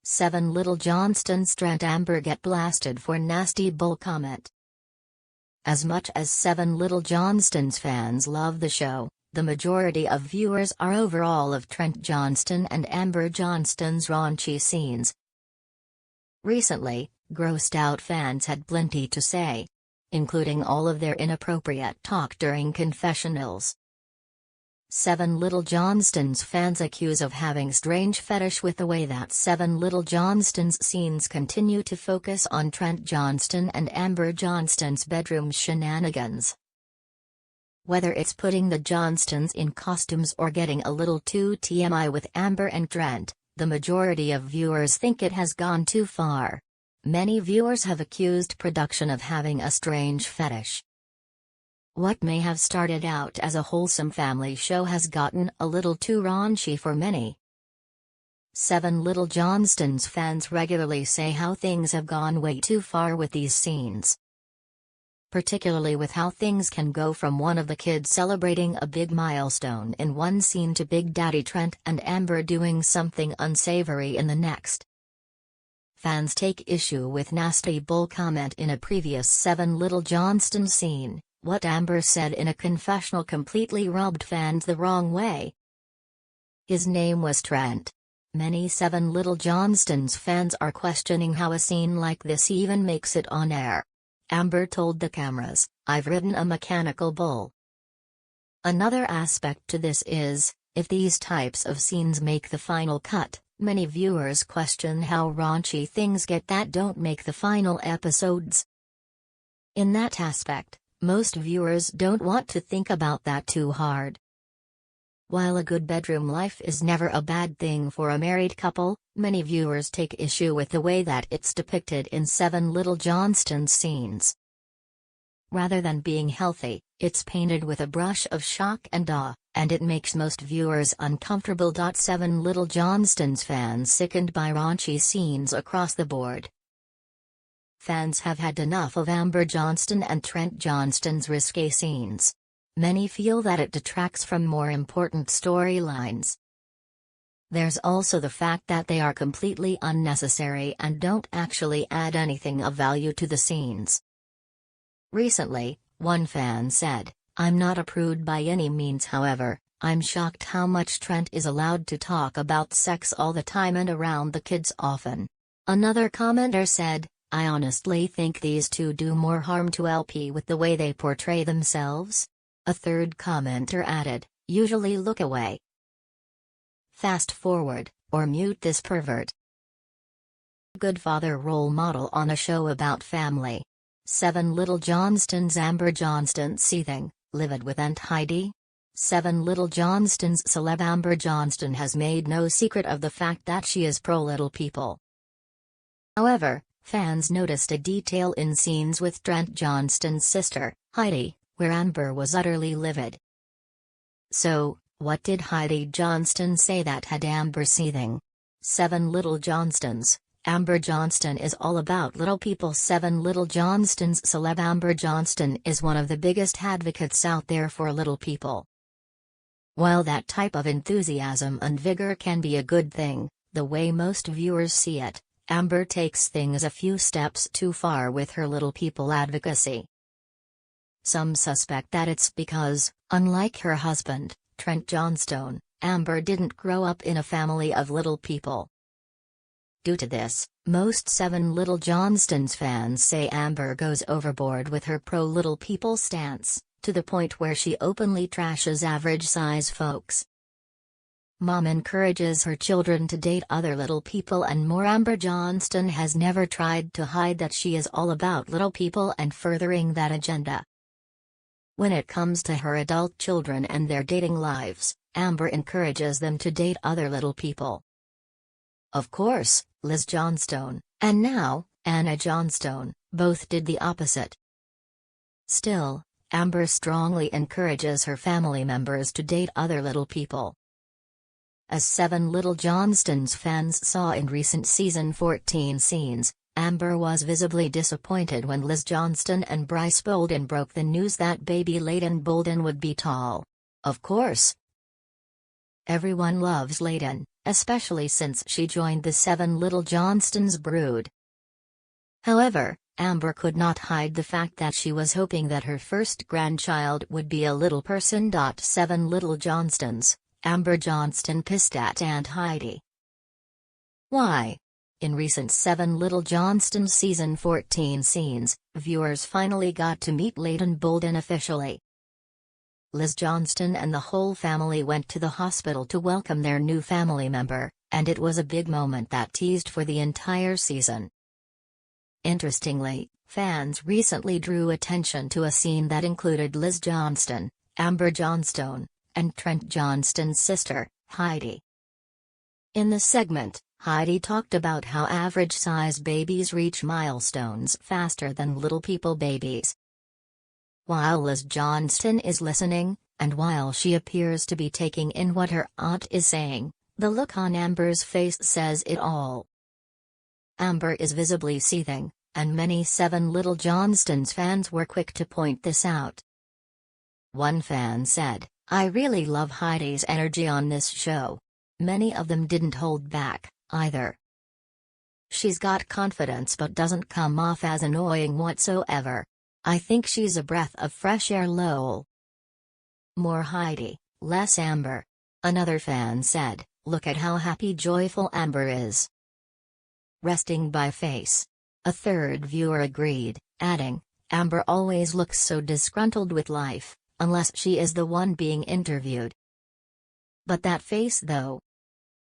7 Little Johnstons Trent Amber get blasted for nasty bull comment. As much as 7 Little Johnstons fans love the show, the majority of viewers are overall of Trent Johnston and Amber Johnston's raunchy scenes. Recently, grossed out fans had plenty to say, including all of their inappropriate talk during confessionals. 7 Little Johnstons fans accuse of having strange fetish with the way that 7 Little Johnstons scenes continue to focus on Trent Johnston and Amber Johnston's bedroom shenanigans. Whether it's putting the Johnstons in costumes or getting a little too TMI with Amber and Trent, the majority of viewers think it has gone too far. Many viewers have accused production of having a strange fetish. What may have started out as a wholesome family show has gotten a little too raunchy for many. 7 Little Johnstons fans regularly say how things have gone way too far with these scenes. Particularly with how things can go from one of the kids celebrating a big milestone in one scene to Big Daddy Trent and Amber doing something unsavory in the next. Fans take issue with nasty bull comment in a previous 7 Little Johnstons scene. What Amber said in a confessional completely rubbed fans the wrong way. His name was Trent. Many 7 Little Johnstons fans are questioning how a scene like this even makes it on air. Amber told the cameras, "I've ridden a mechanical bull." Another aspect to this is, if these types of scenes make the final cut, many viewers question how raunchy things get that don't make the final episodes. In that aspect, most viewers don't want to think about that too hard. While a good bedroom life is never a bad thing for a married couple, many viewers take issue with the way that it's depicted in 7 Little Johnstons scenes. Rather than being healthy, it's painted with a brush of shock and awe, and it makes most viewers uncomfortable. 7 Little Johnstons fans sickened by raunchy scenes across the board. Fans have had enough of Amber Johnston and Trent Johnston's risque scenes. Many feel that it detracts from more important storylines. There's also the fact that they are completely unnecessary and don't actually add anything of value to the scenes. Recently, one fan said, "I'm not a prude by any means, however, I'm shocked how much Trent is allowed to talk about sex all the time and around the kids often." Another commenter said, "I honestly think these two do more harm to LP with the way they portray themselves." A third commenter added, "Usually look away. Fast forward, or mute this pervert." Good father role model on a show about family. 7 Little Johnstons Amber Johnston seething, livid with Aunt Heidi? 7 Little Johnstons celeb Amber Johnston has made no secret of the fact that she is pro-little people. However, fans noticed a detail in scenes with Trent Johnston's sister, Heidi, where Amber was utterly livid. So, what did Heidi Johnston say that had Amber seething? 7 Little Johnstons, Amber Johnston is all about little people. 7 Little Johnstons celeb Amber Johnston is one of the biggest advocates out there for little people. While that type of enthusiasm and vigor can be a good thing, the way most viewers see it, Amber takes things a few steps too far with her little people advocacy. Some suspect that it's because, unlike her husband, Trent Johnston, Amber didn't grow up in a family of little people. Due to this, most 7 Little Johnstons fans say Amber goes overboard with her pro-little people stance, to the point where she openly trashes average-size folks. Mom encourages her children to date other little people and more. Amber Johnston has never tried to hide that she is all about little people and furthering that agenda. When it comes to her adult children and their dating lives, Amber encourages them to date other little people. Of course, Liz Johnstone, and now, Anna Johnstone, both did the opposite. Still, Amber strongly encourages her family members to date other little people. As 7 Little Johnstons fans saw in recent season 14 scenes, Amber was visibly disappointed when Liz Johnston and Bryce Bolden broke the news that baby Layden Bolden would be tall. Of course. Everyone loves Layden, especially since she joined the 7 Little Johnstons brood. However, Amber could not hide the fact that she was hoping that her first grandchild would be a little person. 7 Little Johnstons, Amber Johnston pissed at Aunt Heidi. Why? In recent 7 Little Johnstons season 14 scenes, viewers finally got to meet Leighton Bolden officially. Liz Johnston and the whole family went to the hospital to welcome their new family member, and it was a big moment that teased for the entire season. Interestingly, fans recently drew attention to a scene that included Liz Johnston, Amber Johnstone, and Trent Johnston's sister, Heidi. In the segment, Heidi talked about how average-size babies reach milestones faster than little people babies. While Liz Johnston is listening, and while she appears to be taking in what her aunt is saying, the look on Amber's face says it all. Amber is visibly seething, and many 7 Little Johnstons fans were quick to point this out. One fan said, "I really love Heidi's energy on this show." Many of them didn't hold back, either. "She's got confidence but doesn't come off as annoying whatsoever. I think she's a breath of fresh air." Lol. More Heidi, less Amber. Another fan said, "Look at how happy joyful Amber is. Resting by face." A third viewer agreed, adding, "Amber always looks so disgruntled with life, unless she is the one being interviewed. But that face though,